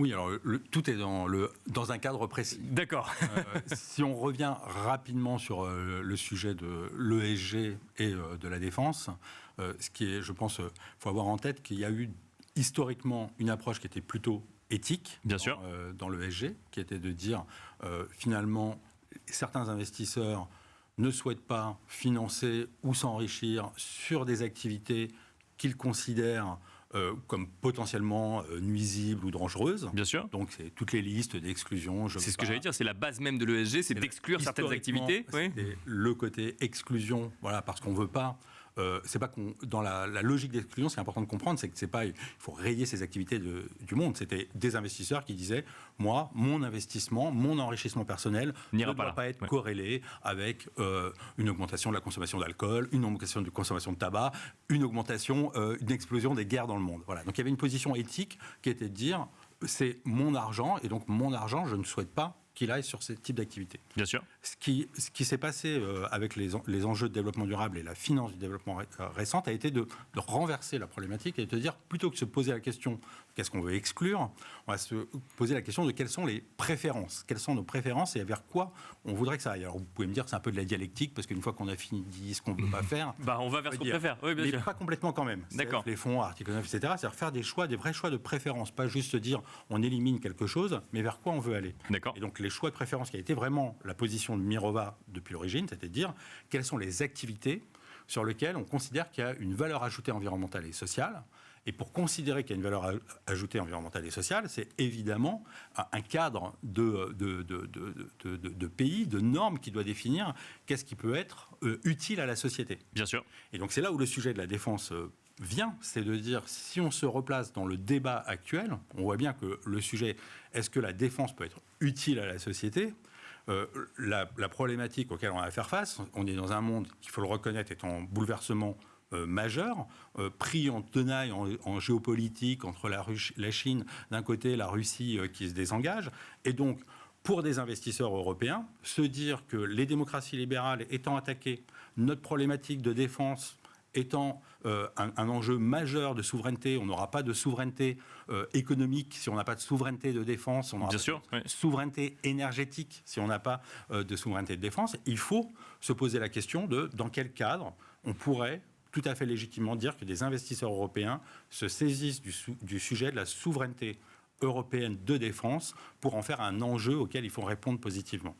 Oui, alors tout est dans un cadre précis. D'accord. Si on revient rapidement sur le sujet de l'ESG et de la défense, ce qui est, je pense, faut avoir en tête qu'il y a eu historiquement une approche qui était plutôt éthique dans l'ESG, qui était de dire finalement certains investisseurs ne souhaitent pas financer ou s'enrichir sur des activités qu'ils considèrent comme potentiellement nuisibles ou dangereuses. Bien sûr. Donc, c'est toutes les listes d'exclusion. C'est ce que j'allais dire, c'est la base même de l'ESG, c'est d'exclure certaines activités. Oui. Le côté exclusion, voilà, parce qu'on ne veut pas... c'est pas dans la logique d'exclusion, ce qui est important de comprendre, c'est que c'est pas, il faut rayer ces activités du monde. C'était des investisseurs qui disaient, moi, mon investissement, mon enrichissement personnel ne doit pas être corrélé avec une augmentation de la consommation d'alcool, une augmentation de consommation de tabac, une explosion des guerres dans le monde. Voilà. Donc il y avait une position éthique qui était de dire, c'est mon argent, et donc mon argent, je ne souhaite pas qu'il aille sur ce type d'activité. Bien sûr. Ce qui s'est passé avec les enjeux de développement durable et la finance du développement récente a été de renverser la problématique et de dire, plutôt que de se poser la question qu'est-ce qu'on veut exclure, on va se poser la question de quelles sont les préférences. Quelles sont nos préférences et vers quoi on voudrait que ça aille. Alors vous pouvez me dire que c'est un peu de la dialectique, parce qu'une fois qu'on a fini de dire ce qu'on ne veut pas faire... on va vers ce qu'on préfère. Oui, bien sûr. Mais pas complètement quand même. D'accord. Les fonds, article 9, etc. C'est-à-dire faire des vrais choix de préférence. Pas juste dire on élimine quelque chose, mais vers quoi on veut aller. D'accord. Et donc les choix de préférence qui a été vraiment la position de Mirova depuis l'origine, c'était de dire quelles sont les activités sur lesquelles on considère qu'il y a une valeur ajoutée environnementale et sociale. Et pour considérer qu'il y a une valeur ajoutée environnementale et sociale, c'est évidemment un cadre de pays, de normes qui doit définir qu'est-ce qui peut être utile à la société. Bien sûr. Et donc c'est là où le sujet de la défense vient, c'est de dire, si on se replace dans le débat actuel, on voit bien que le sujet, est-ce que la défense peut être utile à la société ? La problématique auquel on a à faire face, on est dans un monde, qu'il faut le reconnaître, est en bouleversement majeur, pris en tenaille en géopolitique entre la Chine d'un côté, la Russie qui se désengage, et donc pour des investisseurs européens, se dire que les démocraties libérales étant attaquées, notre problématique de défense étant un enjeu majeur de souveraineté, on n'aura pas de souveraineté économique si on n'a pas de souveraineté de défense, on n'aura pas de souveraineté énergétique si on n'a pas de souveraineté de défense. Il faut se poser la question de dans quel cadre on pourrait tout à fait légitimement dire que des investisseurs européens se saisissent du sujet de la souveraineté européenne de défense pour en faire un enjeu auquel il faut répondre positivement.